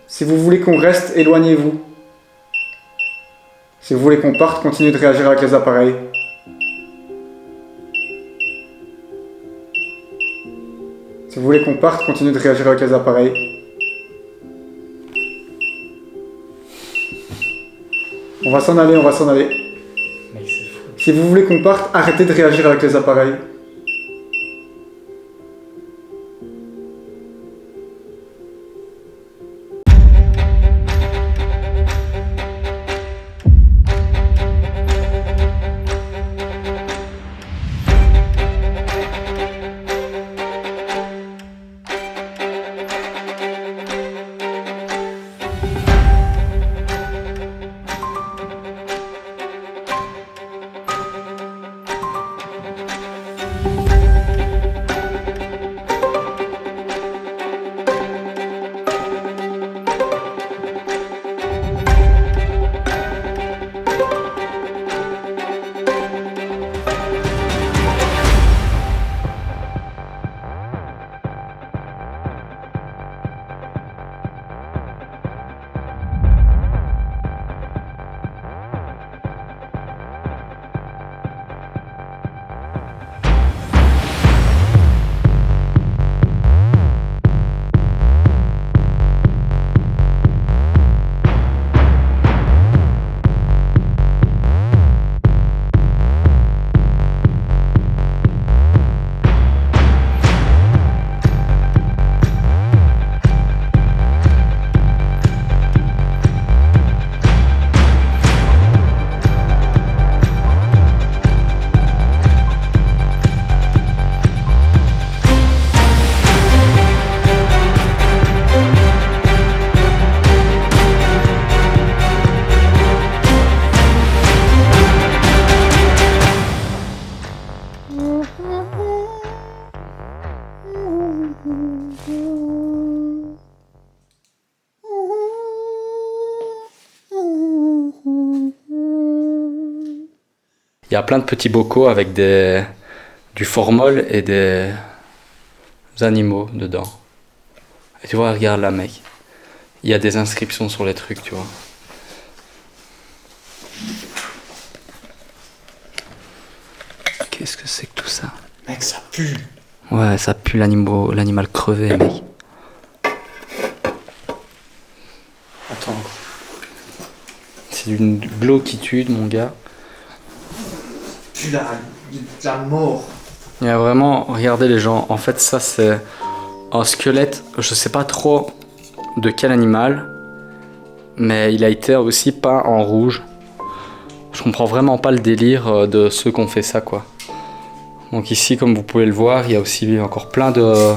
Si vous voulez qu'on reste, éloignez-vous. Si vous voulez qu'on parte, continuez de réagir avec les appareils. Si vous voulez qu'on parte, continuez de réagir avec les appareils. On va s'en aller, on va s'en aller. Mec, c'est fou. Si vous voulez qu'on parte, arrêtez de réagir avec les appareils. Il y a plein de petits bocaux avec du formol et des animaux dedans. Et tu vois, regarde là, mec. Il y a des inscriptions sur les trucs, tu vois. Qu'est-ce que c'est que tout ça? Mec, ça pue. Ouais, ça pue l'animal crevé, mec. Attends. C'est une glauquitude, mon gars. Pue la mort. Il y a vraiment, regardez les gens, en fait ça c'est un squelette, je sais pas trop de quel animal, mais il a été aussi peint en rouge. Je comprends vraiment pas le délire de ceux qui ont fait ça, quoi. Donc ici, comme vous pouvez le voir, il y a aussi encore plein de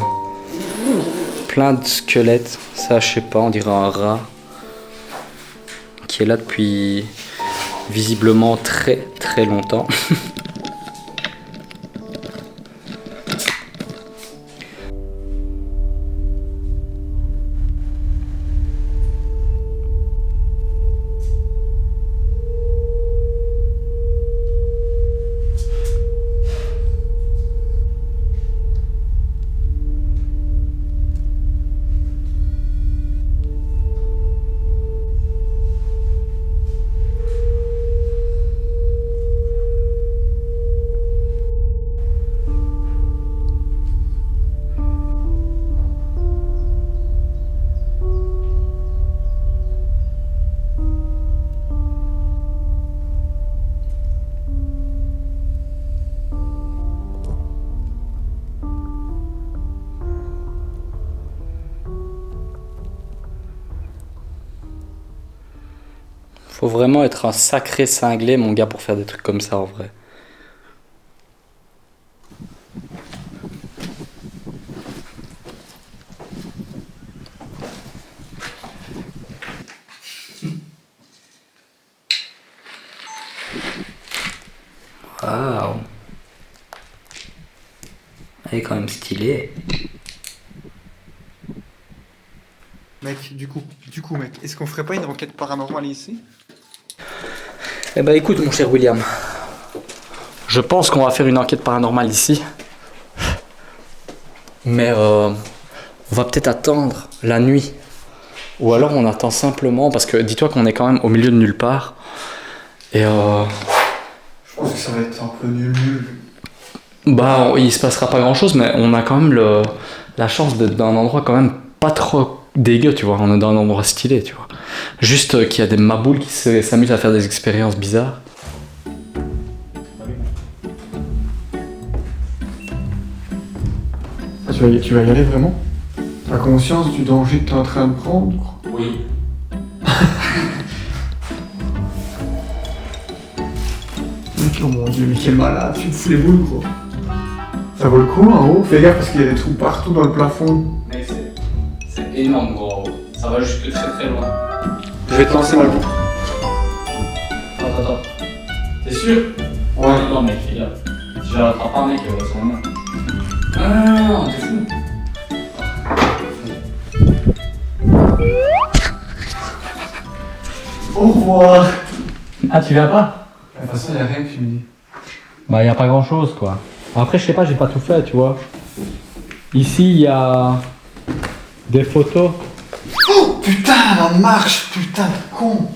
squelettes. Ça, je sais pas, on dirait un rat qui est là depuis visiblement très très longtemps. Faut vraiment être un sacré cinglé, mon gars, pour faire des trucs comme ça, en vrai. Waouh. Elle est quand même stylée. Mec, du coup, mec, est-ce qu'on ferait pas une enquête paranormale ici? Eh ben écoute, mon cher William, je pense qu'on va faire une enquête paranormale ici. Mais on va peut-être attendre la nuit Ou alors on attend simplement, parce que dis-toi qu'on est quand même au milieu de nulle part. Et Je pense que ça va être un peu nul. bah, il se passera pas grand-chose, mais on a quand même la chance d'être dans un endroit quand même pas trop dégueu, tu vois. On est dans un endroit stylé, tu vois. Juste qu'il y a des maboules qui s'amusent à faire des expériences bizarres. Ah, tu vas y aller vraiment? T'as conscience du danger que t'es en train de prendre? Oui. Oh mon dieu, mais quel malade, tu me fous les boules gros. Ça vaut le coup en haut? Fais gaffe parce qu'il y a des trous partout dans le plafond. Mec, c'est énorme, gros. Ça va jusque très très loin. Je vais te lancer ma boucle. Attends. T'es sûr? Ouais. Non, mec, fais gaffe. Si je la rattrape pas, mec, c'est la main. Ah, t'es fou. Au revoir. Ah, tu viens pas? De toute façon, il n'y a rien que tu me dis. Bah, y a pas grand chose, quoi. Après, je sais pas, j'ai pas tout fait, tu vois. Ici, il y a des photos. Oh putain, la marche, putain de con.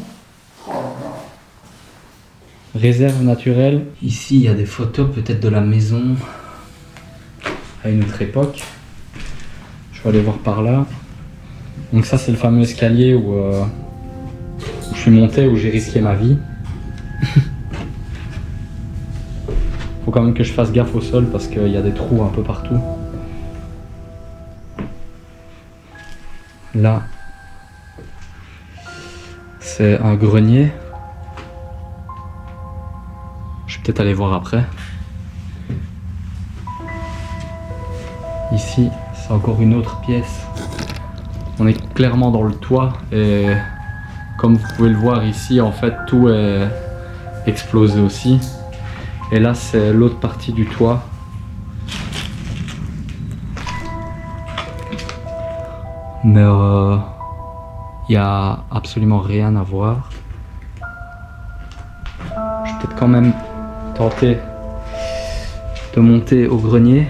Réserve naturelle. Ici, il y a des photos peut-être de la maison à une autre époque. Je vais aller voir par là. Donc ça, c'est le fameux escalier où je suis monté, où j'ai risqué ma vie. Faut quand même que je fasse gaffe au sol parce qu'il y a des trous un peu partout. Là, c'est un grenier. Je vais peut-être aller voir après. Ici, c'est encore une autre pièce. On est clairement dans le toit et comme vous pouvez le voir ici, en fait, tout est explosé aussi. Et là, c'est l'autre partie du toit. Mais il y a absolument rien à voir. Je vais peut-être quand même tenter de monter au grenier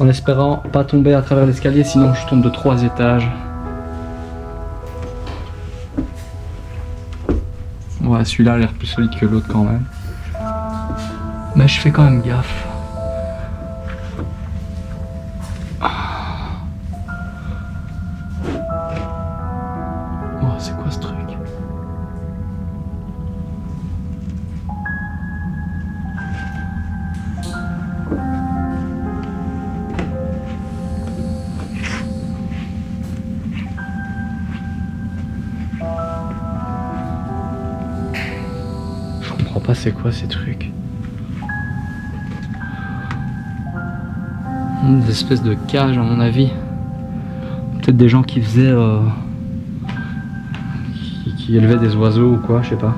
en espérant pas tomber à travers l'escalier, sinon je tombe de 3 étages. Ouais, celui-là a l'air plus solide que l'autre quand même. Mais je fais quand même gaffe. Oh, c'est quoi ce truc? Je comprends pas c'est quoi ces trucs. Des espèces de cages à mon avis. Peut-être des gens qui faisaient... qui élevaient des oiseaux ou quoi, je sais pas.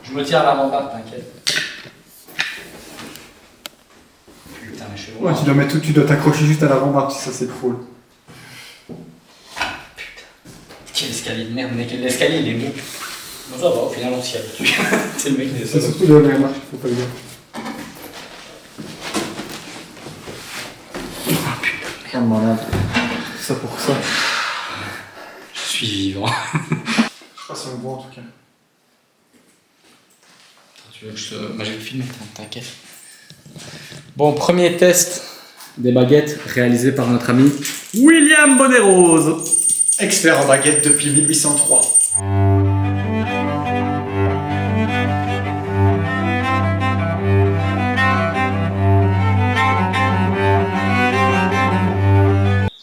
Je me tiens à l'avant-garde, t'inquiète. Putain, mais je suis Ouais, tu dois t'accrocher juste à l'avant-barre, ça c'est cool. Quel escalier de merde, mec, l'escalier il est mou. Non, ça va, au final on s'y habitue. C'est le mec qui est C'est surtout de la marche, faut pas le dire. Ah putain, Merde, malade. Ça pour ça. je suis vivant. Je crois que ça me voit en tout cas. Tu veux que je te... Bah, je vais le filmer, t'inquiète. Bon, premier test des baguettes réalisé par notre ami William Bonnet-Rose. Expert en baguette depuis 1803.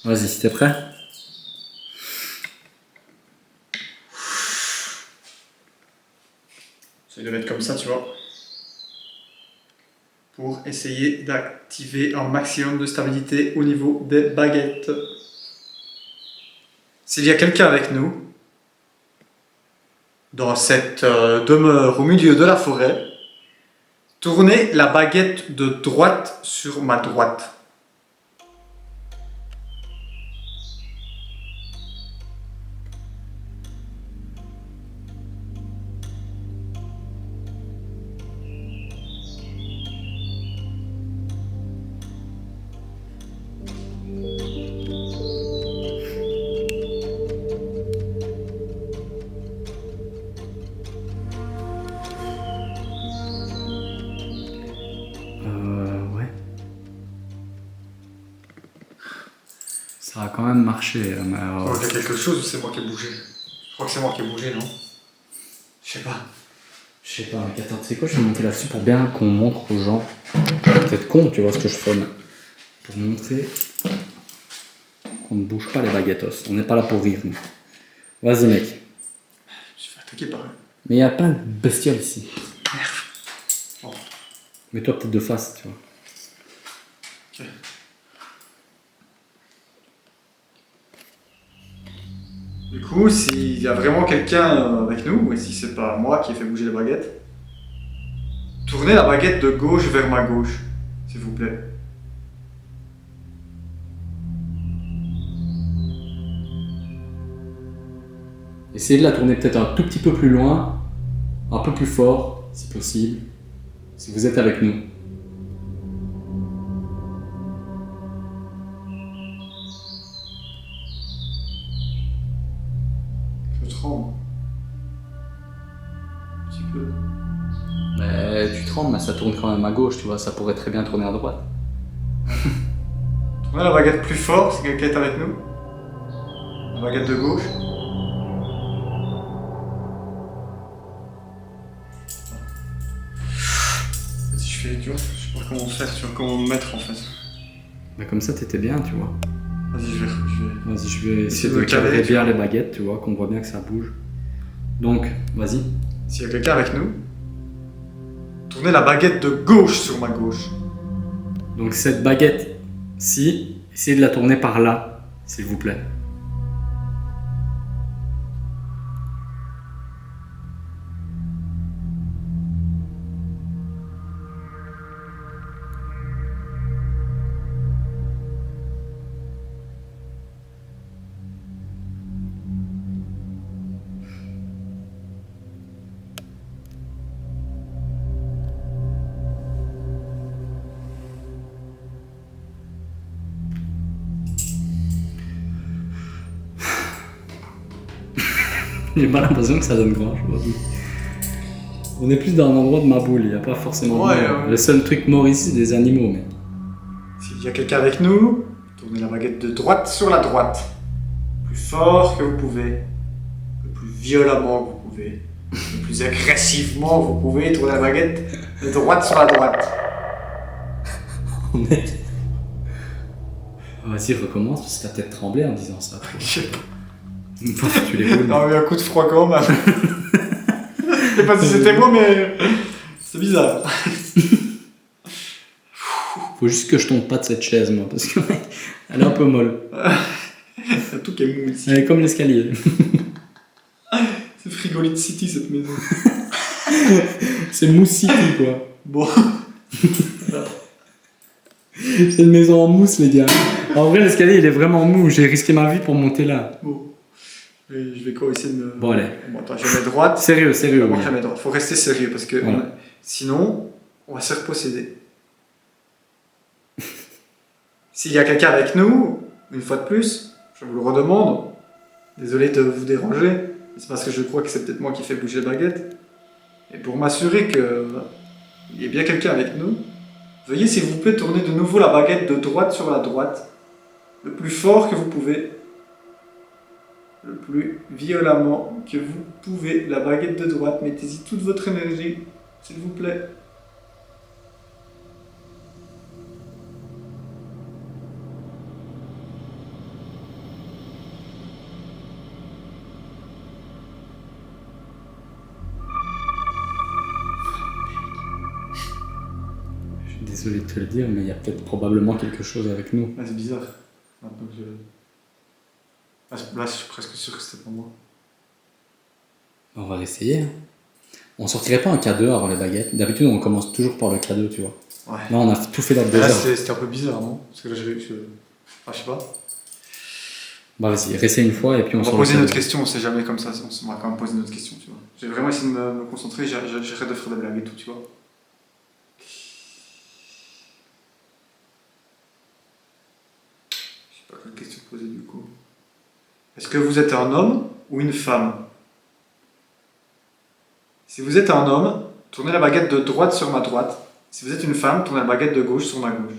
Vas-y, si t'es prêt. Ça devait être comme ça, tu vois. Pour essayer d'activer un maximum de stabilité au niveau des baguettes. S'il y a quelqu'un avec nous, dans cette demeure au milieu de la forêt, tournez la baguette de droite sur ma droite. Ça a quand même marché. Mais Il y a quelque chose ou c'est moi qui ai bougé? Je crois que c'est moi qui ai bougé, non? Je sais pas. Je sais pas, mec, attends, tu sais quoi, je vais monter là-dessus pour bien qu'on montre aux gens. Peut-être con, tu vois ce que je fais, mais pour montrer qu'on ne bouge pas les baguettos. On n'est pas là pour rire, nous. Vas-y, mec. Je me suis fait attaquer par eux. Mais il y a plein de bestioles ici. Bon. Mets-toi peut-être de face, tu vois. Ok. Du coup, s'il y a vraiment quelqu'un avec nous, et si c'est pas moi qui ai fait bouger les baguettes, tournez la baguette de gauche vers ma gauche, s'il vous plaît. Essayez de la tourner peut-être un tout petit peu plus loin, un peu plus fort, si possible, si vous êtes avec nous. Je tremble. Un petit peu. Mais tu trembles, mais ça tourne quand même à gauche, tu vois, ça pourrait très bien tourner à droite. Tournez la baguette plus fort si quelqu'un est avec nous. La baguette de gauche. Si je fais dur, je sais pas comment faire, tu vois, comment me mettre en fait. Mais comme ça, t'étais bien, tu vois. Vas-y, Vas-y, je vais essayer de de me caler, cadrer tu bien vois. les baguettes, tu vois, qu'on voit bien que ça bouge. Donc, vas-y. S'il y a quelqu'un avec nous, tournez la baguette de gauche sur ma gauche. Donc cette baguette-ci, essayez de la tourner par là, s'il vous plaît. J'ai pas l'impression que ça donne grand chose. On est plus dans un endroit de ma boule, il n'y a pas forcément Ouais, de mort. ouais. Le seul truc mort ici, c'est des animaux. Mais... S'il y a quelqu'un avec nous, tournez la baguette de droite sur la droite. Le plus fort que vous pouvez, le plus violemment que vous pouvez, le plus agressivement que vous pouvez, tournez la baguette de droite sur la droite. Vas-y, recommence, parce que t'as peut-être tremblé en disant ça. Je sais pas. Une fois que tu les boules. Non, mais un coup de froid quand même. Je sais pas si c'était moi, mais c'est bizarre. Faut juste que je tombe pas de cette chaise, moi, parce que elle est un peu molle. C'est tout qui est mou ici. Elle est comme l'escalier. C'est Frigolite City cette maison. C'est mousse city, quoi. Bon. C'est une maison en mousse, les gars. En vrai, l'escalier, il est vraiment mou. J'ai risqué ma vie pour monter là. Bon. Je vais quoi essayer de me. Bon, allez. Bon, attends, je mets droite. Sérieux, sérieux. Moi, oui. je mets droite. Faut rester sérieux parce que Voilà. sinon, on va se faire posséder. S'il y a quelqu'un avec nous, une fois de plus, je vous le redemande. Désolé de vous déranger. C'est parce que je crois que c'est peut-être moi qui fais bouger la baguette. Et pour m'assurer qu'il y ait bien quelqu'un avec nous, veuillez s'il vous plaît tourner de nouveau la baguette de droite sur la droite, le plus fort que vous pouvez, le plus violemment que vous pouvez. La baguette de droite, mettez-y toute votre énergie, s'il vous plaît. Je suis désolé de te le dire, mais il y a peut-être probablement quelque chose avec nous. Ah, c'est bizarre. Maintenant que là, je suis presque sûr que c'était pas moi. On va réessayer. Hein. On sortirait pas un K2 avant les baguettes. D'habitude, on commence toujours par le K2, tu vois. Ouais. Là, on a tout fait dans 2 Là, heures. c'était un peu bizarre, non? Parce que là, ah, je sais pas. Bah, vas-y, réessaye une fois et puis on On va sort poser le notre K2. question, on sait jamais comme ça, on va quand même poser notre question, tu vois. J'ai vraiment essayé de me concentrer, j'arrête de faire des blagues et tout, tu vois. Je sais pas quelle question poser du coup. Est-ce que vous êtes un homme ou une femme? Si vous êtes un homme, tournez la baguette de droite sur ma droite. Si vous êtes une femme, tournez la baguette de gauche sur ma gauche.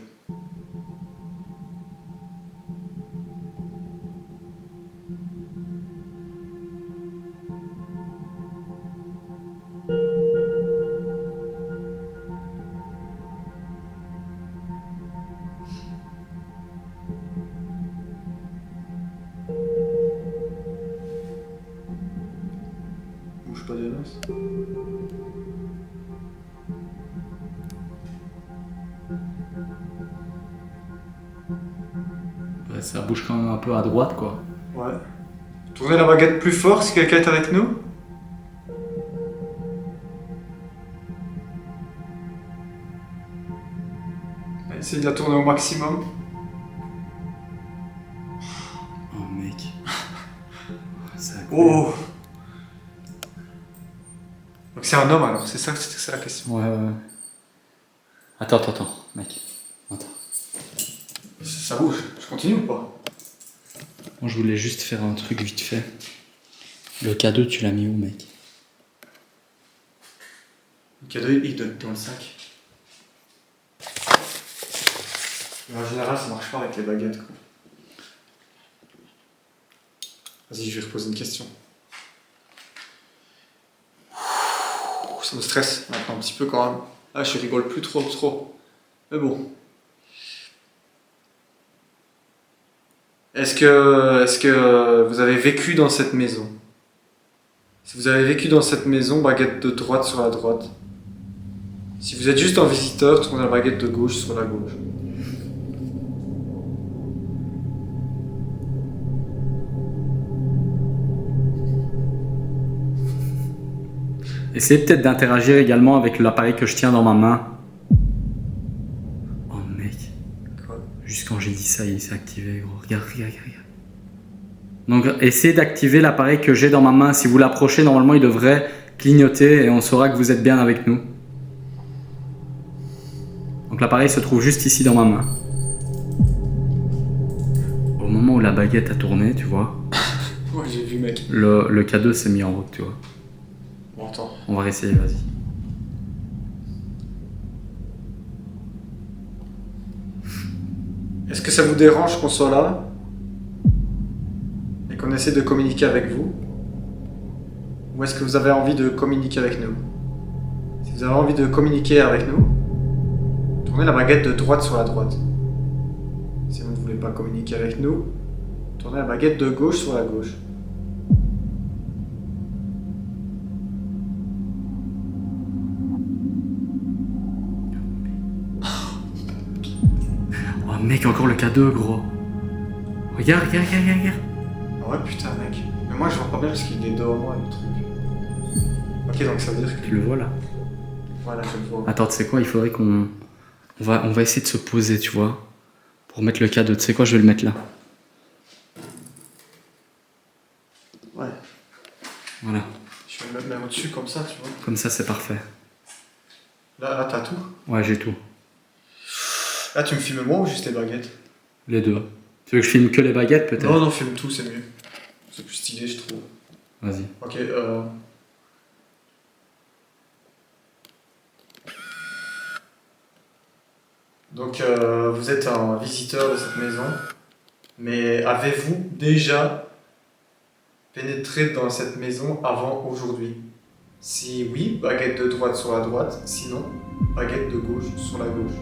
Ouais, ça bouge quand même un peu à droite, quoi. Ouais. Tournez la baguette plus fort si quelqu'un est avec nous. Essayez de la tourner au maximum. Oh, mec. C'est incroyable. Oh! Donc c'est un homme alors, c'est ça la question. Ouais, ouais, ouais. Attends, mec. Attends. Ça bouge, je continue ou pas? Moi, je voulais juste faire un truc vite fait. Le cadeau, tu l'as mis où, mec? Le cadeau, il doit être dans le sac. Mais en général, ça marche pas avec les baguettes, quoi. Vas-y, je vais reposer une question. Ça me stresse maintenant un petit peu quand même. Ah, je rigole plus trop. Mais bon. Est-ce que vous avez vécu dans cette maison? Si vous avez vécu dans cette maison, baguette de droite sur la droite. Si vous êtes juste un visiteur, tournez la baguette de gauche sur la gauche. Essayez peut-être d'interagir également avec l'appareil que je tiens dans ma main. Oh, mec. Quoi? Juste quand j'ai dit ça, il s'est activé, gros. Regarde. Donc, essayez d'activer l'appareil que j'ai dans ma main. Si vous l'approchez, normalement, il devrait clignoter et on saura que vous êtes bien avec nous. Donc, l'appareil se trouve juste ici dans ma main. Au moment où la baguette a tourné, tu vois, Ouais, j'ai vu, mec. le cadeau s'est mis en route, tu vois. Bon, attends. On va réessayer, vas-y. Est-ce que ça vous dérange qu'on soit là et qu'on essaie de communiquer avec vous? Ou est-ce que vous avez envie de communiquer avec nous? Si vous avez envie de communiquer avec nous, tournez la baguette de droite sur la droite. Si vous ne voulez pas communiquer avec nous, tournez la baguette de gauche sur la gauche. Oh, mec, encore le cadeau, gros. Regarde. Ah ouais, putain, mec. Mais moi, je vois pas bien parce qu'il est devant moi, le truc. Ok, donc ça veut dire que... Tu le vois là? Voilà, je le vois. Attends, tu sais quoi, il faudrait qu'on... On va essayer de se poser, tu vois, pour mettre le cadeau. Tu sais quoi, je vais le mettre là. Ouais. Voilà. Je vais le mettre même au-dessus, comme ça, tu vois. Comme ça, c'est parfait. Là, t'as tout. Ouais, j'ai tout. Là, tu me filmes moi ou juste les baguettes? Les deux. Tu veux que je filme que les baguettes, peut-être? Non, filme tout, c'est mieux. C'est plus stylé, je trouve. Vas-y. Ok, Donc, vous êtes un visiteur de cette maison, mais avez-vous déjà pénétré dans cette maison avant aujourd'hui? Si oui, baguette de droite sur la droite, sinon, baguette de gauche sur la gauche.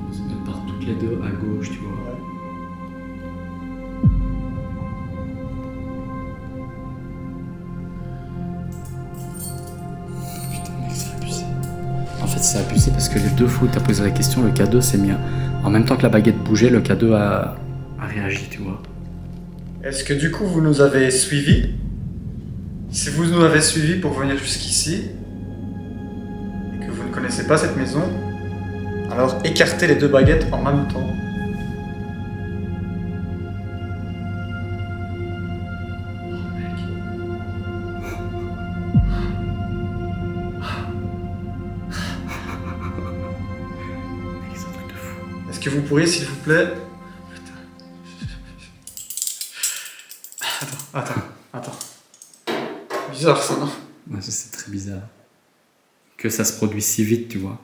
On se met par toutes les deux à gauche, tu vois. Ouais. Putain, mec, c'est abusé. En fait, c'est abusé parce que les deux fois où t'as posé la question, le cadeau s'est mis... En même temps que la baguette bougeait, le cadeau a réagi, tu vois. Est-ce que du coup vous nous avez suivis? Si vous nous avez suivis pour venir jusqu'ici, et que vous ne connaissez pas cette maison, alors écartez les deux baguettes en même temps. Mec, c'est un truc de fou. Est-ce que vous pourriez, s'il vous plaît... Attends. Bizarre ça, non? Ouais, ça, c'est très bizarre. que ça se produise si vite, tu vois.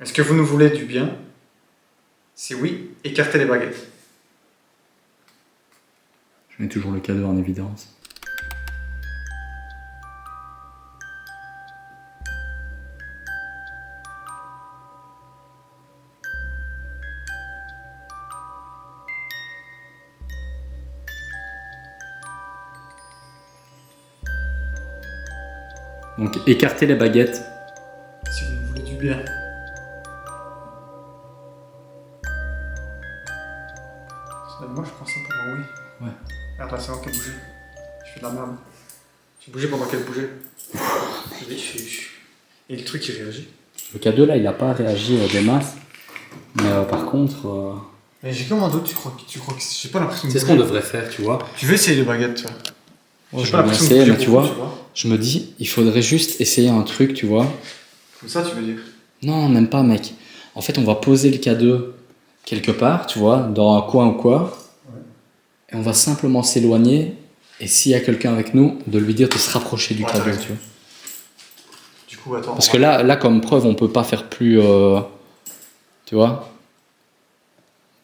Est-ce que vous nous voulez du bien? Si oui, écartez les baguettes. Je mets toujours le cadeau en évidence. Donc écartez les baguettes. Si vous nous voulez du bien. Moi, je prends ça pour un oui. Ouais. Regarde là, c'est moi qui ai bougé. Je fais de la merde. J'ai bougé pendant qu'elle bougeait. Et le truc, il réagit. Le cadeau là, il n'a pas réagi des masses. Mais par contre... Mais j'ai comme un doute, tu crois que j'ai pas l'impression de C'est ce qu'on devrait faire, tu vois. Tu veux essayer les baguettes, toi? Je vais essayer, mais tu vois, je me dis, il faudrait juste essayer un truc, tu vois. Comme ça, tu veux dire? Non, même pas, mec. En fait, on va poser le cadeau quelque part, tu vois, dans un coin ou quoi. Ouais. Et on va simplement s'éloigner. Et s'il y a quelqu'un avec nous, de lui dire de se rapprocher du cadeau, tu vois. Du coup, attends. Parce que là, comme preuve, on peut pas faire plus... tu vois.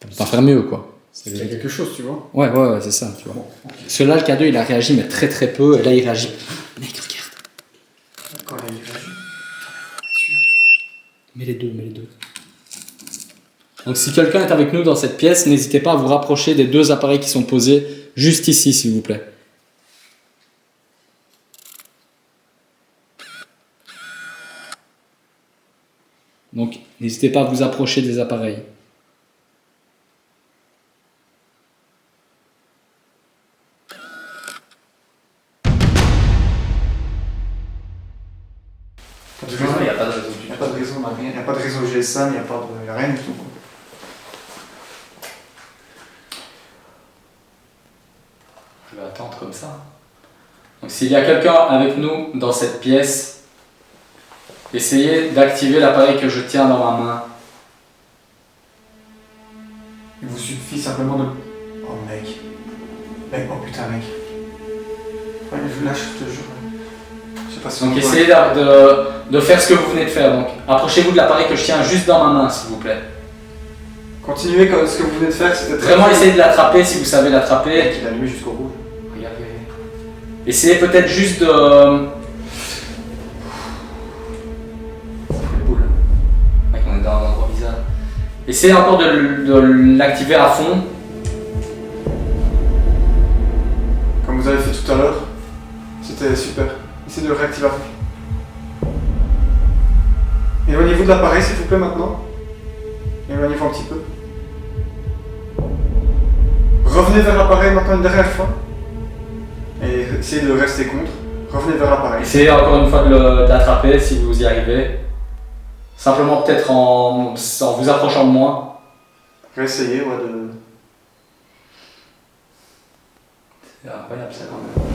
On peut pas faire mieux, quoi. Il y a quelque chose, tu vois. Ouais, c'est ça, tu vois. Bon, okay. Parce que là, le cadeau, il a réagi, mais très très peu. Et là, il réagit. Mec, regarde. Quand il réagit. Mets les deux. Donc, si quelqu'un est avec nous dans cette pièce, n'hésitez pas à vous rapprocher des deux appareils qui sont posés juste ici, s'il vous plaît. Donc, n'hésitez pas à vous approcher des appareils. Il n'y a pas de réseau. Il n'y a pas de réseau, il n'y a pas de réseau GSM, il n'y a rien du tout. Je vais attendre comme ça. Donc s'il y a quelqu'un avec nous dans cette pièce, essayez d'activer l'appareil que je tiens dans ma main. Il vous suffit simplement de... Oh mec. Oh putain mec. Ouais, là je te jure. Je sais pas si Donc essayez de faire ce que vous venez de faire. Donc approchez-vous de l'appareil que je tiens juste dans ma main, s'il vous plaît. Continuez comme ce que vous venez de faire, c'était Vraiment essayez de l'attraper si vous savez l'attraper. Il a allumé jusqu'au bout. Regardez. Essayez peut-être juste de... Mec, on est dans un endroit bizarre. Essayez encore de l'activer à fond. Comme vous avez fait tout à l'heure. C'était super. Essayez de le réactiver à fond. Éloignez-vous de l'appareil s'il vous plaît maintenant. Éloignez-vous un petit peu. Revenez vers l'appareil maintenant une dernière fois. Et essayez de rester contre. Revenez vers l'appareil. Essayez encore une fois de l'attraper si vous y arrivez. Simplement peut-être en vous approchant de moi. Réessayez, ouais, de... C'est incroyable ça quand même.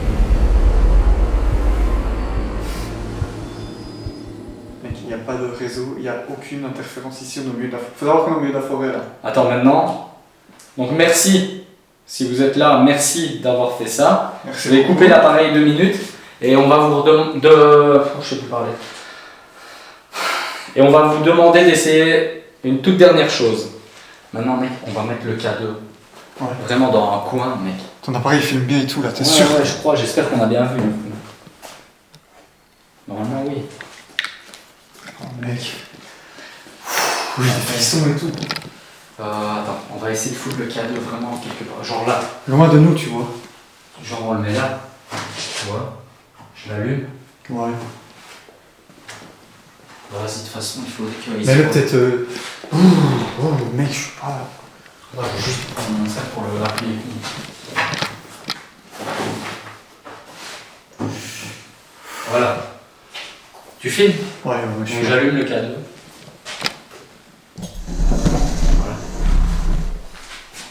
Mec, il n'y a pas de réseau, il n'y a aucune interférence ici au milieu de la forêt. Faut savoir qu'on est au milieu de la forêt là. Attends maintenant. Donc merci. Si vous êtes là, merci d'avoir fait ça. Merci Je vais beaucoup. couper l'appareil 2 minutes et on va vous je sais plus parler. Et on va vous demander d'essayer une toute dernière chose. Maintenant, mec, on va mettre le cadeau. Ouais. Vraiment dans un coin, mec. Ton appareil filme bien et tout là, t'es Ouais, sûr? ouais, je crois, j'espère qu'on a bien vu. Normalement, oui. Oh mec. J'ai des frissons et tout. Attends, on va essayer de foutre le cadeau vraiment quelque part. Genre là. Loin de nous, tu vois. Genre on le met là. Tu vois. Je l'allume. Ouais. Vas-y, de toute façon, il faudrait qu'il Mais là, peut-être. Oh, mec, je suis pas là. Ouais, je vais juste prendre mon sac pour le rappeler. Voilà. Tu filmes? Ouais, je Donc suis. j'allume le cadeau. Voilà.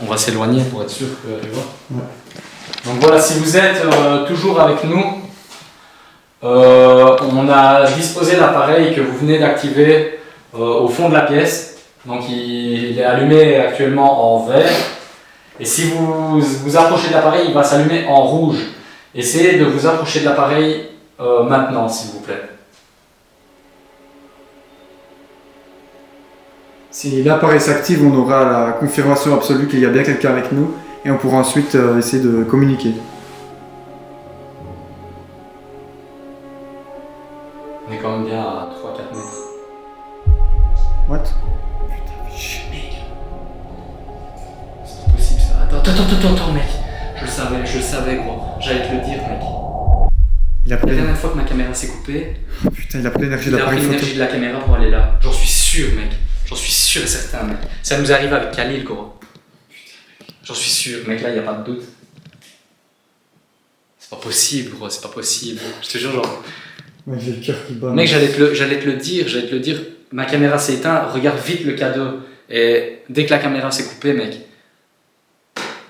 On va s'éloigner pour être sûr que tu vois. Ouais. Donc voilà, si vous êtes toujours avec nous, on a disposé l'appareil que vous venez d'activer au fond de la pièce. Donc il est allumé actuellement en vert. Et si vous vous approchez de l'appareil, il va s'allumer en rouge. Essayez de vous approcher de l'appareil maintenant, s'il vous plaît. Si l'appareil s'active, on aura la confirmation absolue qu'il y a bien quelqu'un avec nous et on pourra ensuite essayer de communiquer. On est quand même bien à 3-4 mètres. What? Putain, mec. C'est pas possible ça. Attends, mec. Je le savais, gros. J'allais te le dire, mec. Il a La pris dernière fois que ma caméra s'est coupée, Putain, il a pris l'énergie de il a pris l'appareil photo. l'énergie de la caméra pour aller là. J'en suis sûr, mec. J'en suis sûr et certain, mec. Ça nous arrive avec Khalil, gros. J'en suis sûr, mec, là, y a pas de doute. C'est pas possible, gros, c'est pas possible. Je te jure, genre. Mec, j'ai le cœur qui bat. Mec, j'allais te le dire. Ma caméra s'est éteinte, regarde vite le cadeau. Et dès que la caméra s'est coupée, mec.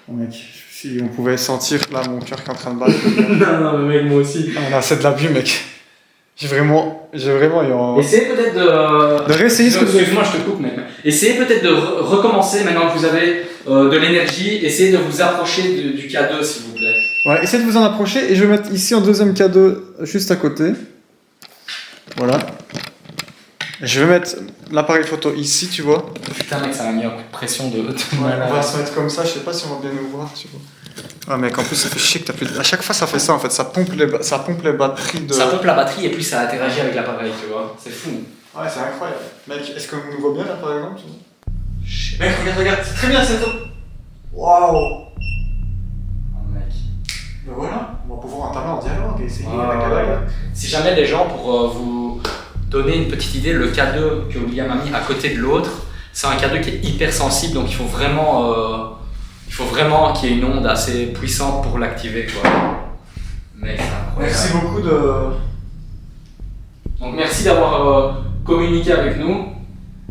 Oh, mec, si on pouvait sentir là mon cœur qui est en train de battre. non, mais mec, moi aussi. Ah, là, c'est de l'abus, mec. J'ai vraiment eu un... Essayez peut-être de réessayer ce que vous avez Excuse-moi, je te coupe, mec. Essayez peut-être de recommencer maintenant que vous avez de l'énergie. Essayez de vous approcher du cadeau, s'il vous plaît. Ouais, essayez de vous en approcher et je vais mettre ici en deuxième cadeau juste à côté. Voilà. Je vais mettre l'appareil photo ici, tu vois. Putain, mec, ça m'a mis un coup de pression de Ouais, on va se mettre comme ça, je sais pas si on va bien nous voir, tu vois. Ah mec, en plus ça fait chier que t'as plus... À chaque fois ça fait ça en fait, ça pompe les batteries de... Ça pompe la batterie et puis ça interagit avec l'appareil, tu vois. C'est fou. Ouais, c'est incroyable. Mec, est-ce qu'on nous voit bien là par exemple, tu vois? Je sais pas. Mec, regarde, c'est très bien, c'est top. Waouh. Oh, mec. Ben voilà, on va pouvoir entamer en dialogue et essayer Ah, avec la bague. Si jamais les gens, pour vous donner une petite idée, le cadeau que William a mis à côté de l'autre, c'est un cadeau qui est hyper sensible, donc il faut vraiment qu'il y ait une onde assez puissante pour l'activer, quoi. Mec, c'est incroyable. Merci beaucoup de... Donc merci d'avoir communiqué avec nous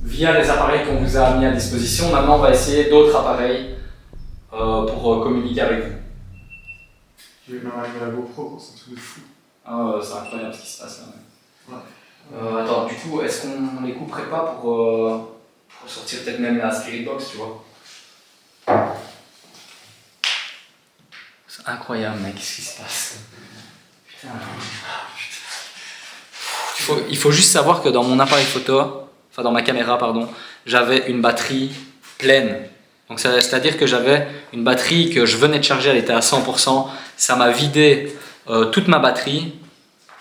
via les appareils qu'on vous a mis à disposition. Maintenant, on va essayer d'autres appareils pour communiquer avec vous. Je vais même arriver à la GoPro, c'est un truc de fou. Ah, c'est incroyable ce qui se passe là. Ouais. Attends, du coup, est-ce qu'on les couperait pas pour sortir peut-être même la Spirit Box, tu vois? C'est incroyable, mec, qu'est-ce qui se passe? Putain. Il faut juste savoir que dans mon appareil photo, enfin dans ma caméra, pardon, j'avais une batterie pleine. Donc c'est-à-dire que j'avais une batterie que je venais de charger, elle était à 100%. Ça m'a vidé toute ma batterie.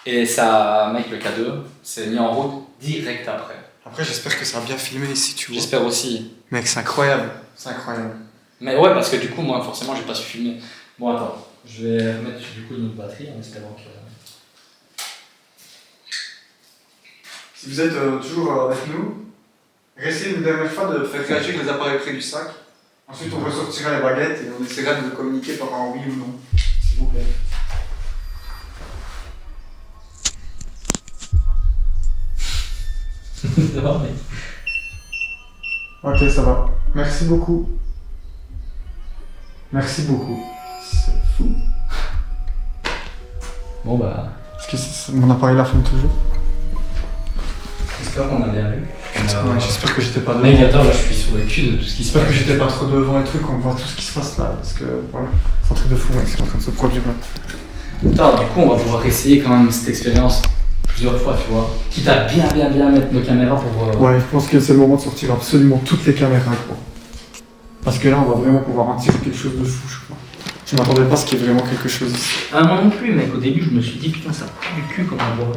Et ça, mec, le K2 s'est mis en route direct après. Après, j'espère que ça va bien filmer ici, tu vois. J'espère aussi. Mec, c'est incroyable. C'est incroyable. Mais ouais, parce que du coup, moi, forcément, j'ai pas su filmer. Bon, attends, je vais mettre du coup une autre batterie en espérant que... Si vous êtes toujours avec nous, essayez une dernière fois de faire réagir les appareils près du sac. Ensuite, on ressortira les baguettes et on essaiera de communiquer par un oui ou non. S'il vous plaît. Ça va, mec. Ok, ça va. Merci beaucoup. Merci beaucoup. C'est fou. Bon, bah... Est-ce que mon appareil là filme toujours? J'espère qu'on a bien vu. Ouais, j'espère que j'étais pas devant. Mec, attends, là, je suis sur le cul de tout ce qui se passe. J'espère que j'étais pas trop devant et trucs, on voit tout ce qui se passe là. Parce que voilà, c'est un truc de fou, mec, c'est en train de se produire là. Attends, du coup, on va pouvoir essayer quand même cette expérience plusieurs fois, tu vois. Quitte à bien mettre nos caméras pour... Ouais, je pense que c'est le moment de sortir absolument toutes les caméras, quoi. Parce que là, on va vraiment pouvoir en tirer quelque chose de fou, je crois. Je m'attendais pas à ce qu'il y ait vraiment quelque chose ici. Ah, moi non plus, mec. Au début, je me suis dit, putain, ça prend du cul quand on voit.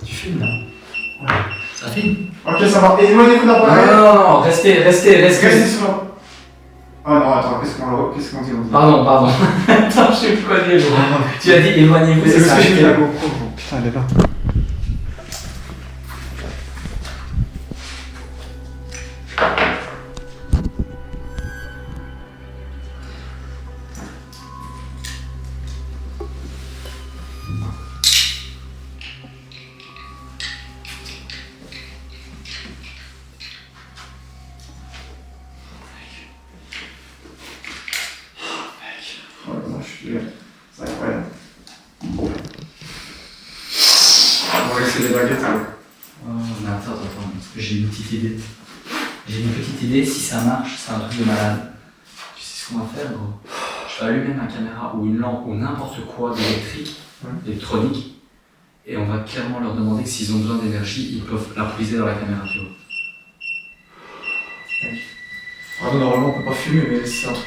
Tu filmes là? Ouais. Ça filme? Ok, ça va. Et éloignez-vous de l'appareil. Non, restez. Restez sur la... Oh non, attends, qu'est-ce qu'on dit? Pardon. Attends, je sais plus quoi dire. Tu as dit éloignez-vous, C'est c'est ça. parce que j'ai mis la GoPro. Putain, elle est là. Oh là là, je suis... C'est incroyable. On va laisser les baguettes. Oh, mais attends, j'ai une petite idée. petite idée, si ça marche, c'est un truc de malade. Tu sais ce qu'on va faire, gros? Je vais allumer ma caméra ou une lampe ou n'importe quoi d'électrique, d'électronique, et on va clairement leur demander que s'ils ont besoin d'énergie, ils peuvent la puiser dans la caméra, tu vois. Ah non, normalement on peut pas fumer, mais c'est un truc.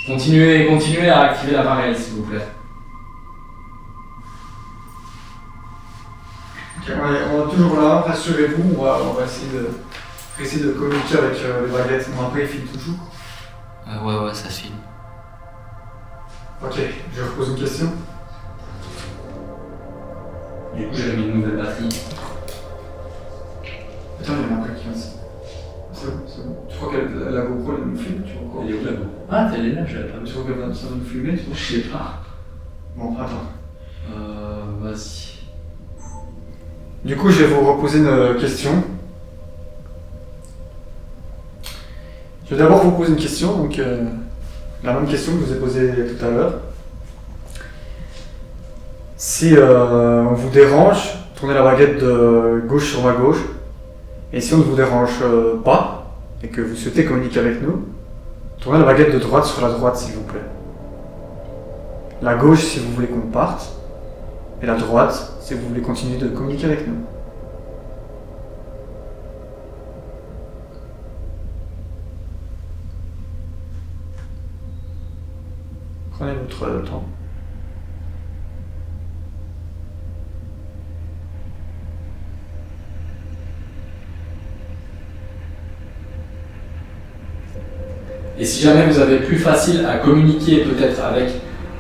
Continuez à activer l'appareil, s'il vous plaît. Ok, on est toujours là, rassurez-vous, on va essayer de communiquer avec les baguettes. Bon, après, ils filment toujours. Ouais, ça filme. Ok, je repose une question. Du coup, j'ai mis une nouvelle batterie. Attends, il y en a un qui vient. C'est bon. Tu crois que la GoPro elle nous filme, tu vois quoi? Elle est où la GoPro? Ah, elle est là, je l'avais pas Tu vu. crois qu'elle va nous filmer, tu vois? Je sais pas. Bon, attends. Vas-y. Du coup, je vais vous reposer une question. Je vais d'abord vous poser une question, donc la même question que je vous ai posée tout à l'heure. Si on vous dérange, tournez la baguette de gauche sur ma gauche. Et si on ne vous dérange pas, et que vous souhaitez communiquer avec nous, tournez la baguette de droite sur la droite, s'il vous plaît. La gauche si vous voulez qu'on parte, et la droite si vous voulez continuer de communiquer avec nous. Prenez votre temps. Et si jamais vous avez plus facile à communiquer peut-être avec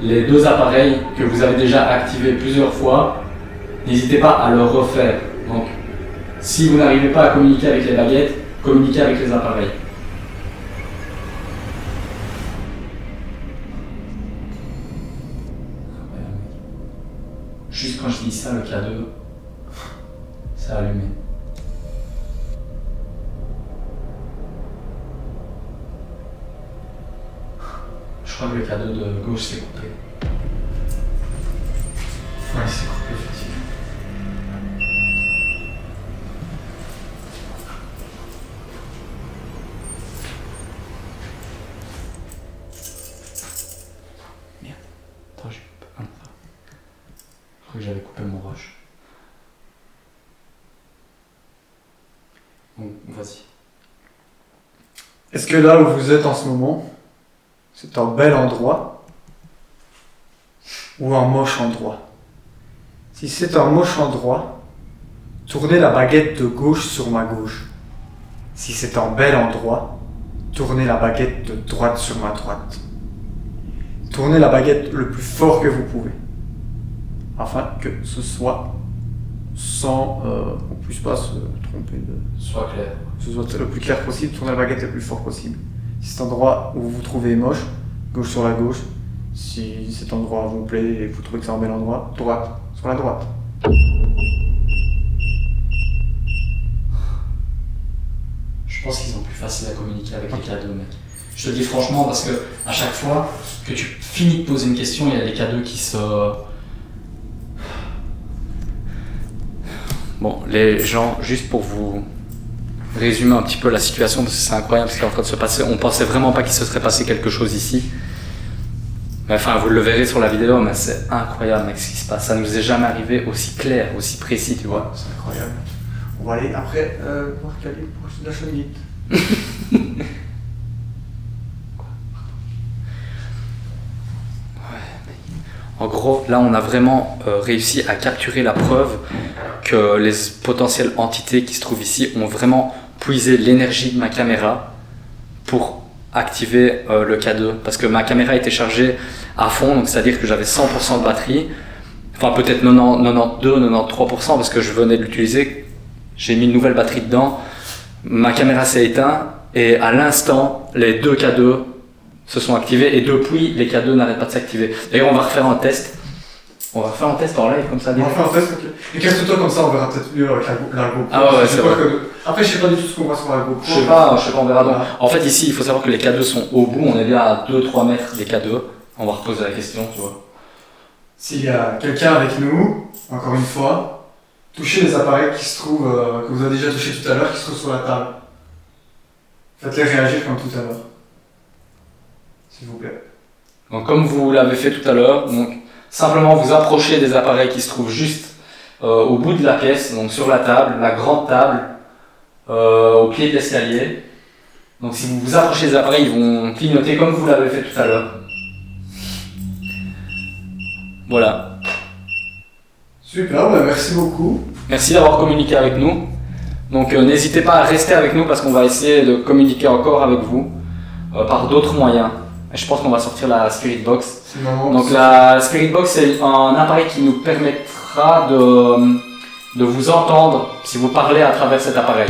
les deux appareils que vous avez déjà activés plusieurs fois, n'hésitez pas à le refaire. Donc, si vous n'arrivez pas à communiquer avec les baguettes, communiquez avec les appareils. Juste quand je dis ça, le K2, c'est allumé. Je crois que le K2 de gauche s'est coupé. Ouais, c'est coupé, effectivement. Merde. Attends, j'ai coupé. Ah non, je crois que j'avais coupé mon rush. Bon, vas-y. Est-ce que là où vous êtes en ce moment, c'est un bel endroit ou un moche endroit? Si c'est un moche endroit, tournez la baguette de gauche sur ma gauche. Si c'est un bel endroit, tournez la baguette de droite sur ma droite. Tournez la baguette le plus fort que vous pouvez, afin que ce soit sans qu'on puisse pas se tromper Sois clair. que ce soit le plus clair possible, tournez la baguette le plus fort possible. Si cet endroit où vous vous trouvez est moche, gauche sur la gauche. Si cet endroit vous plaît et que vous trouvez que c'est un bel endroit, droite sur la droite. Je pense qu'ils ont plus facile à communiquer avec les cadeaux, mec. Je te dis franchement parce que à chaque fois que tu finis de poser une question, il y a des cadeaux qui se... Bon, les gens, juste pour vous résumer un petit peu la situation, parce que c'est incroyable ce qui est en train de se passer. On pensait vraiment pas qu'il se serait passé quelque chose ici. Mais enfin, vous le verrez sur la vidéo, mais c'est incroyable, mec, ce qui se passe. Ça nous est jamais arrivé aussi clair, aussi précis, tu vois. C'est incroyable. On va aller après voir Khalid pour acheter de la chenille. En gros, là, on a vraiment réussi à capturer la preuve que les potentielles entités qui se trouvent ici ont vraiment puisé l'énergie de ma caméra pour activer le K2. Parce que ma caméra était chargée à fond, donc c'est-à-dire que j'avais 100% de batterie. Enfin, peut-être 92, 93% parce que je venais de l'utiliser. J'ai mis une nouvelle batterie dedans. Ma caméra s'est éteinte et à l'instant, les deux K2 se sont activés et depuis les K2 n'arrêtent pas de s'activer. D'ailleurs on va refaire un test. On va faire un test en live comme ça. On va faire un test, ok. Et casse-toi comme ça, on verra peut-être mieux avec la GoPro. Ah ouais, c'est vrai. Après, je sais pas du tout ce qu'on voit sur la GoPro. Je sais pas, on verra donc. En fait ici il faut savoir que les K2 sont au bout, on est bien à 2-3 mètres des K2. On va reposer la question, tu vois. S'il y a quelqu'un avec nous, encore une fois, toucher les appareils qui se trouvent, que vous avez déjà touché tout à l'heure, qui se trouvent sur la table. Faites-les réagir comme tout à l'heure. S'il vous plaît. Donc comme vous l'avez fait tout à l'heure, donc simplement vous approchez des appareils qui se trouvent juste au bout de la pièce, donc sur la table, la grande table, au pied de l'escalier. Donc si vous vous approchez des appareils, ils vont clignoter comme vous l'avez fait tout à l'heure. Voilà. Super, bah merci beaucoup. Merci d'avoir communiqué avec nous. Donc n'hésitez pas à rester avec nous parce qu'on va essayer de communiquer encore avec vous par d'autres moyens. Et je pense qu'on va sortir la Spirit Box. C'est le moment. Donc la Spirit Box, c'est un appareil qui nous permettra de vous entendre si vous parlez à travers cet appareil.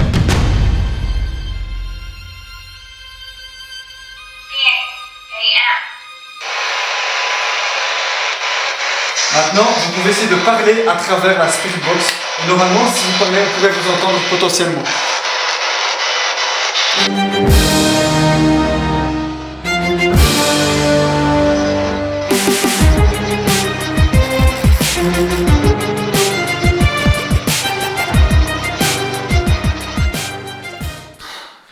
Maintenant, vous pouvez essayer de parler à travers la Spirit Box. Et normalement, si vous parlez, on pourrait vous entendre potentiellement.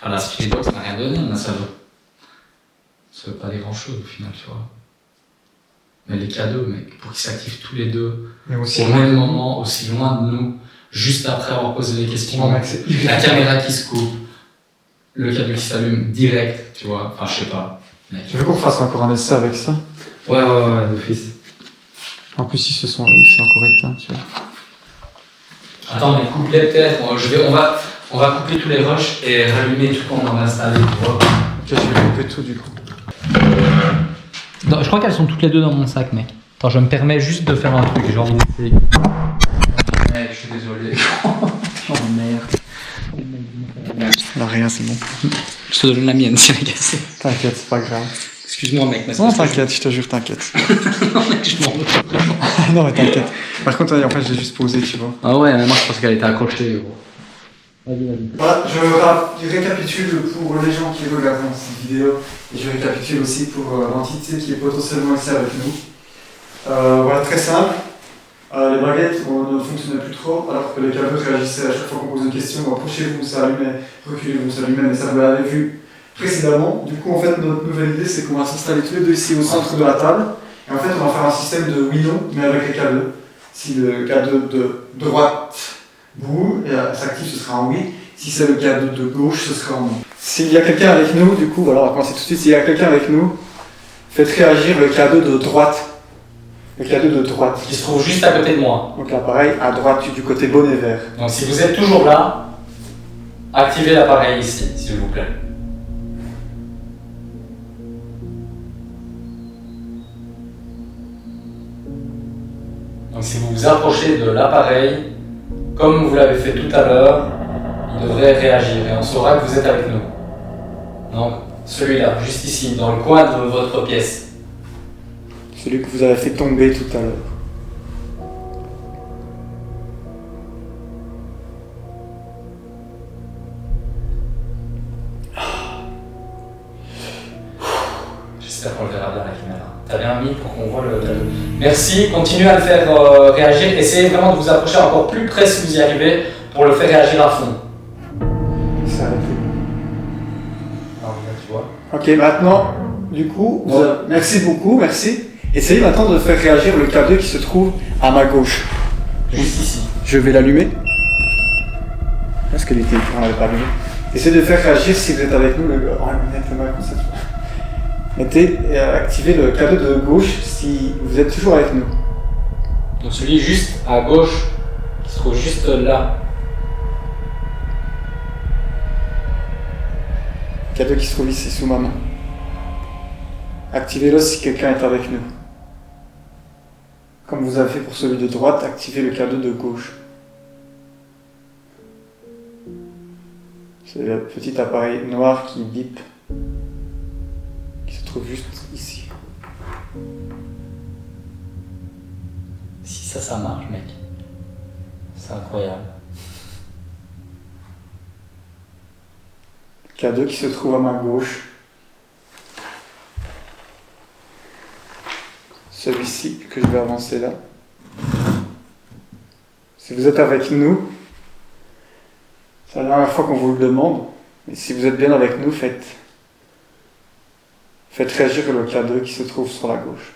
Enfin, la Spirit Box n'a rien donné, mais ça veut pas dire grand chose au final, tu vois. Mais les cadeaux, mec, pour qu'ils s'activent tous les deux, Mais aussi, au même moment, aussi loin de nous, juste après avoir posé les questions, mec, c'est la caméra qui se coupe, le cadeau qui s'allume direct, tu vois, enfin je sais pas. Mec. Tu veux qu'on fasse encore un essai avec ça? Ouais, d'office. En plus, c'est encore éteint, tu vois. Attends, mais coupe-les peut-être, on va couper tous les rushs et rallumer tout qu'on en a installé, tu vois. Ok, je vais couper tout du coup. Non, je crois qu'elles sont toutes les deux dans mon sac, mec. Attends, je me permets juste de faire un truc, j'ai envie d'essayer. Mec, je suis désolé. Oh merde. Là, rien, c'est bon. Je te donne la mienne si elle est cassée. T'inquiète, c'est pas grave. Excuse-moi, mec. Mais Non, t'inquiète, je te jure, t'inquiète. Non, mec, je m'en veux. Non, mais t'inquiète. Par contre, en fait, j'ai juste posé, tu vois. Ah ouais, mais moi je pense qu'elle était accrochée, gros. Voilà, je récapitule pour les gens qui regardent cette vidéo et je récapitule aussi pour l'entité qui est potentiellement ici avec nous. Voilà, très simple. Les baguettes ne fonctionnaient plus trop alors que les cadeaux réagissaient à chaque fois qu'on pose une question. Approchez-vous, ça allumait, reculez-vous, ça allumait, mais ça vous l'avez vu précédemment. Du coup, en fait, notre nouvelle idée, c'est qu'on va s'installer tous les deux ici au centre de la table. Et en fait, on va faire un système de oui-non, mais avec les cadeaux. Si le cadeau de droite bout et s'active, ce sera un oui. Si c'est le cadeau de gauche, ce sera un non. S'il y a quelqu'un avec nous, du coup, voilà, on va commencer tout de suite. S'il y a quelqu'un avec nous, faites réagir le cadeau de droite. Le cadeau de droite. Qui se trouve juste à côté de moi. Donc l'appareil à droite du côté bonnet vert. Donc si vous êtes toujours là, activez l'appareil ici, s'il vous plaît. Donc si vous vous approchez de l'appareil, comme vous l'avez fait tout à l'heure, il devrait réagir et on saura que vous êtes avec nous. Donc celui-là, juste ici, dans le coin de votre pièce. Celui que vous avez fait tomber tout à l'heure. J'espère qu'on le verra bien à la caméra. T'as bien mis pour qu'on voit le cadeau. Merci, continuez à le faire réagir. Essayez vraiment de vous approcher encore plus près si vous y arrivez pour le faire réagir à fond. C'est arrêté. Alors, là, tu vois. Ok, maintenant, du coup, merci beaucoup, merci. Essayez maintenant de faire réagir le cadeau qui se trouve à ma gauche. Juste ici. Je vais l'allumer. Est-ce que on l'avait pas allumé? Essayez de faire réagir si vous êtes avec nous. Mettez et activez le cadeau de gauche si vous êtes toujours avec nous. Donc celui juste à gauche, qui se trouve juste là. Cadeau qui se trouve ici sous ma main. Activez-le si quelqu'un est avec nous. Comme vous avez fait pour celui de droite, activez le cadeau de gauche. C'est le petit appareil noir qui bip, qui se trouve juste ici. Si ça marche, mec. C'est incroyable. Cadeau qui se trouve à ma gauche. Celui-ci que je vais avancer là. Si vous êtes avec nous, c'est la dernière fois qu'on vous le demande, mais si vous êtes bien avec nous, faites réagir le K2 qui se trouve sur la gauche.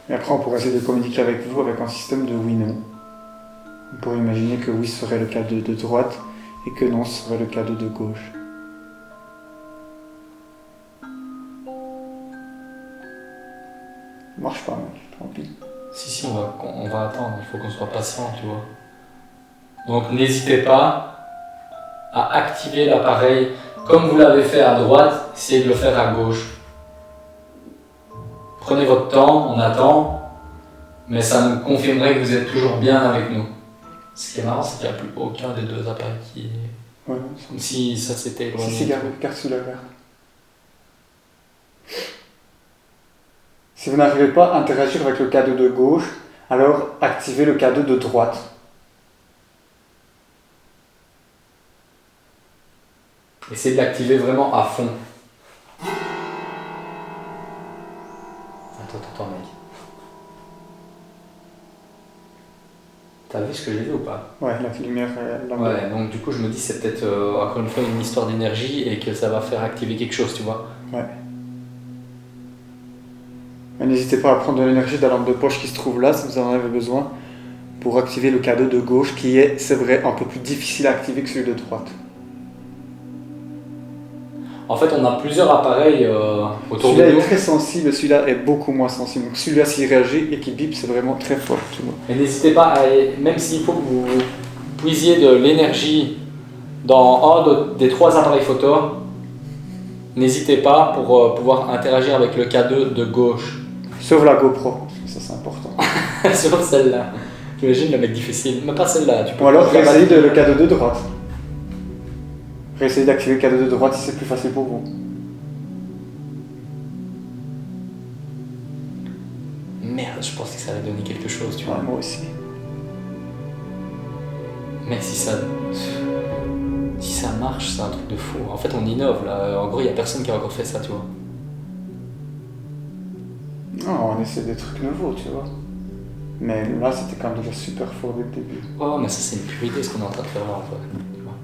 Et après, on pourrait essayer de communiquer avec vous avec un système de oui-non. On pourrait imaginer que oui serait le K2 de droite et que non serait le K2 de gauche. Ça marche pas, mec, tant pis. Si, on va attendre, il faut qu'on soit patient, tu vois. Donc n'hésitez pas à activer l'appareil comme vous l'avez fait à droite, essayez de le faire à gauche. Prenez votre temps, on attend, mais ça nous confirmerait que vous êtes toujours bien avec nous. Ce qui est marrant, c'est qu'il n'y a plus aucun des deux appareils qui... Ouais, Comme si ça s'était éloigné. si, garde celui-là, garde. Si vous n'arrivez pas à interagir avec le K2 de gauche, alors activez le K2 de droite. Essayez de l'activer vraiment à fond. Attends, mec. T'as vu ce que j'ai vu ou pas? Ouais, la lumière est là. Ouais, donc du coup je me dis c'est peut-être encore une fois une histoire d'énergie et que ça va faire activer quelque chose, tu vois. Ouais. Mais n'hésitez pas à prendre de l'énergie de la lampe de poche qui se trouve là, si vous en avez besoin, pour activer le K2 de gauche qui est, c'est vrai, un peu plus difficile à activer que celui de droite. En fait, on a plusieurs appareils autour de Celui-là nous. est très sensible, celui-là est beaucoup moins sensible. Donc celui-là, s'il réagit et qu'il bip, c'est vraiment très fort, tu vois. Mais n'hésitez pas, même s'il faut que vous puisiez de l'énergie dans des trois appareils photo, n'hésitez pas pour pouvoir interagir avec le K2 de gauche. Sauf la GoPro, ça c'est important. Sur celle-là. T'imagines le mec difficile, mais pas celle-là. Tu peux Ou alors pas réessayez le K2 de droite. Réessayez d'activer le K2 de droite si c'est plus facile pour vous. Merde, je pensais que ça allait donner quelque chose, tu vois. Ouais, moi aussi. Mais si ça marche, c'est un truc de fou. En fait, on innove là. En gros, il n'y a personne qui a encore fait ça, tu vois. Non, on essaie des trucs nouveaux, tu vois. Mais là, c'était quand même déjà super fort dès le début. Oh, mais ça, c'est une pure idée ce qu'on est en train de faire là, en fait. Tu vois.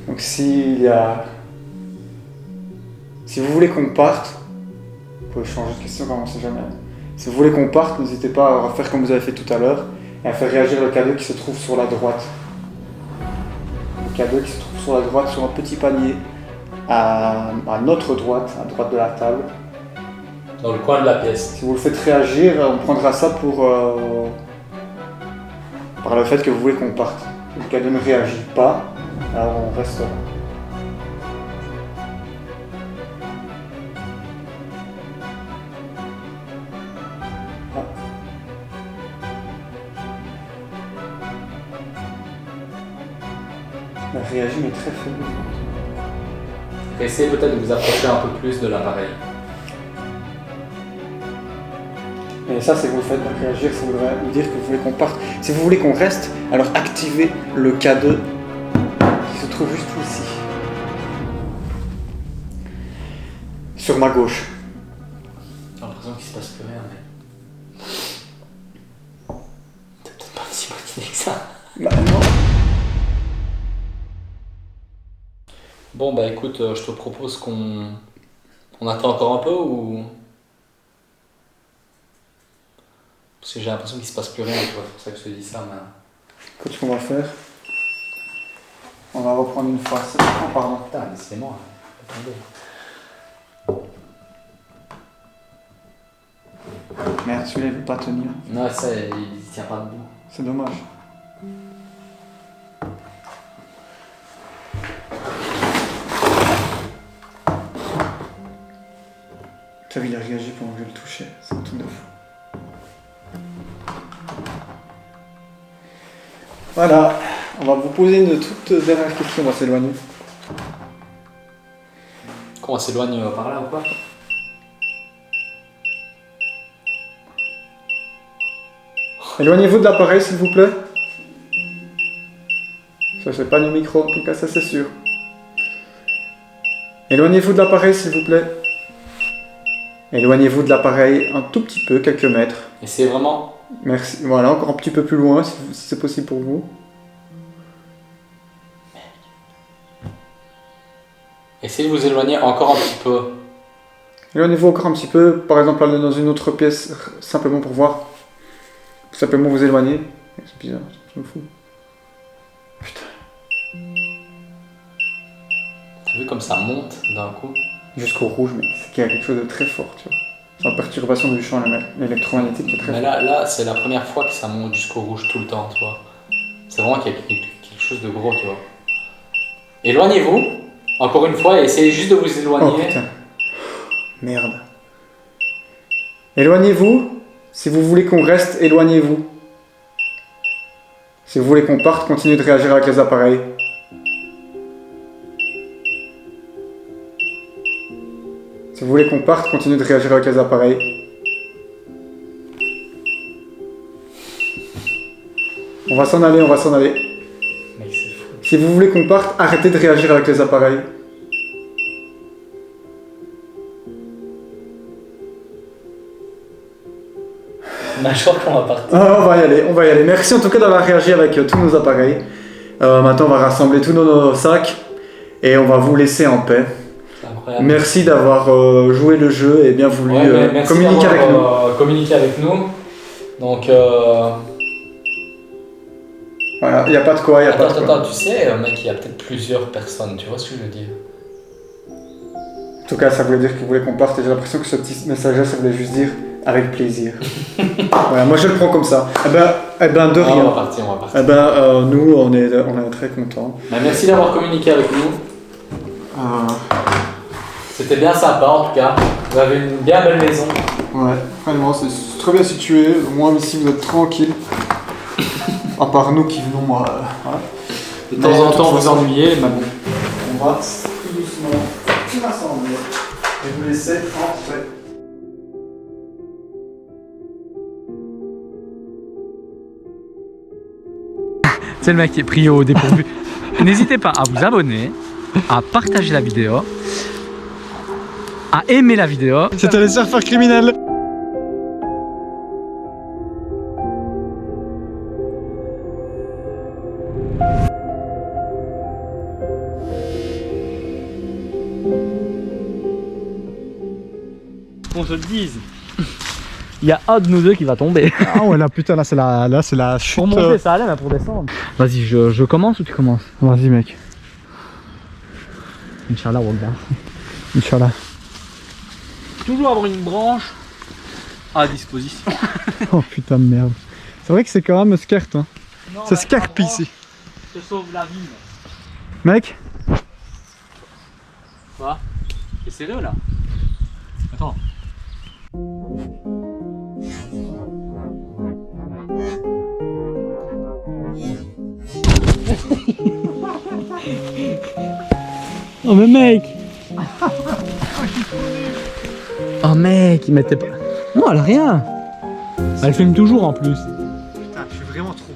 Donc si vous voulez qu'on parte, vous pouvez changer de question quand on sait jamais. Si vous voulez qu'on parte, n'hésitez pas à faire comme vous avez fait tout à l'heure et à faire réagir le K2 qui se trouve sur la droite. Le K2 qui se trouve sur la droite, sur un petit panier, à notre droite, à droite de la table. Dans le coin de la pièce. Si vous le faites réagir, on prendra ça par le fait que vous voulez qu'on parte. Le K2 ne réagit pas, alors on reste là. La réagit mais très faible. Essayez peut-être de vous approcher un peu plus de l'appareil. Et ça, c'est que vous le faites réagir, ça voudrait dire que vous voulez qu'on parte. Si vous voulez qu'on reste, alors activez le K2 qui se trouve juste ici. Sur ma gauche. J'ai l'impression qu'il se passe plus rien, mais... T'as peut-être pas si bonne idée que ça. Bah non. Bon, bah écoute, je te propose qu'on attend encore un peu ou... Parce que j'ai l'impression qu'il se passe plus rien, tu vois, c'est pour ça que je te dis ça, mais... Écoute ce qu'on va faire. On va reprendre une fois. Oh, pardon. Putain, laissez-moi, attendez. Merde, celui-là il veut pas tenir. Non, ça, il tient pas debout. C'est dommage. T'as vu, il a réagi pendant que je le touchais. C'est un truc de fou. Voilà. On va vous poser une toute dernière question. On va s'éloigner. Qu'on s'éloigne par là ou pas? Éloignez-vous de l'appareil, s'il vous plaît. Ça c'est pas nos micros, en tout cas ça c'est sûr. Éloignez-vous de l'appareil s'il vous plaît. Éloignez-vous de l'appareil un tout petit peu, quelques mètres. Essayez vraiment. Merci. Voilà, encore un petit peu plus loin si c'est possible pour vous. Essayez de vous éloigner encore un petit peu. Éloignez-vous encore un petit peu, par exemple aller dans une autre pièce, simplement pour voir. Simplement vous éloigner. C'est bizarre, ça me fout. Putain. T'as vu comme ça monte d'un coup? Jusqu'au rouge, mais c'est qu'il y a quelque chose de très fort, tu vois. C'est la perturbation du champ électromagnétique qui est très Mais fort. là c'est la première fois que ça monte jusqu'au rouge tout le temps, tu vois. C'est vraiment qu'il y a quelque chose de gros, tu vois. Éloignez-vous, encore une fois, et essayez juste de vous éloigner. Oh putain. Merde. Éloignez-vous. Si vous voulez qu'on reste, éloignez-vous. Si vous voulez qu'on parte, continuez de réagir avec les appareils. Si vous voulez qu'on parte, continuez de réagir avec les appareils. On va s'en aller, on va s'en aller. Mec, c'est fou. Si vous voulez qu'on parte, arrêtez de réagir avec les appareils. Bah, je crois qu'on va partir. Ah, on va y aller, on va y aller. Merci en tout cas d'avoir réagi avec tous nos appareils. Maintenant, on va rassembler tous nos sacs et on va vous laisser en paix. C'est incroyable. Merci d'avoir joué le jeu et bien voulu Merci communiquer avec nous. communiquer avec nous. Donc, Voilà, il n'y a pas de quoi, il n'y a pas de quoi. attends, tu sais, mec, il y a peut-être plusieurs personnes, tu vois ce que je veux dire? En tout cas, ça voulait dire qu'il voulait qu'on parte et j'ai l'impression que ce petit message-là, ça voulait juste dire avec plaisir. Voilà, moi je le prends comme ça. Eh ben de rien. On va partir, on va partir. Eh ben, nous, on est très contents. Bah, merci d'avoir communiqué avec nous. C'était bien sympa en tout cas. Vous avez une bien belle maison. Ouais, vraiment, c'est très bien situé. Moi, ici, vous êtes tranquille. À part nous qui venons, voilà. De temps en temps, vous ennuyez, mais bon. On va tout doucement tout rassembler et vous laisser entrer. C'est le mec qui est pris au dépourvu. N'hésitez pas à vous abonner, à partager la vidéo, à aimer la vidéo. C'était les surfeurs criminels. Qu'on se le dise. Il y a un de nous deux qui va tomber. Ah ouais, là putain, là c'est la chute. Pour monter ça allait, mais pour descendre. Vas-y, je commence ou tu commences? Vas-y mec. Inch'Allah, Wagda. Inch'Allah. Toujours avoir une branche à disposition. Oh putain de merde. C'est vrai que c'est quand même scart, hein. C'est scarpe ici. Je te sauve la vie, Mec. Quoi? T'es sérieux là? Attends. Oh mais mec. Oh mec, il mettait pas... Non, elle a rien. Elle filme toujours en plus. Putain, je suis vraiment trop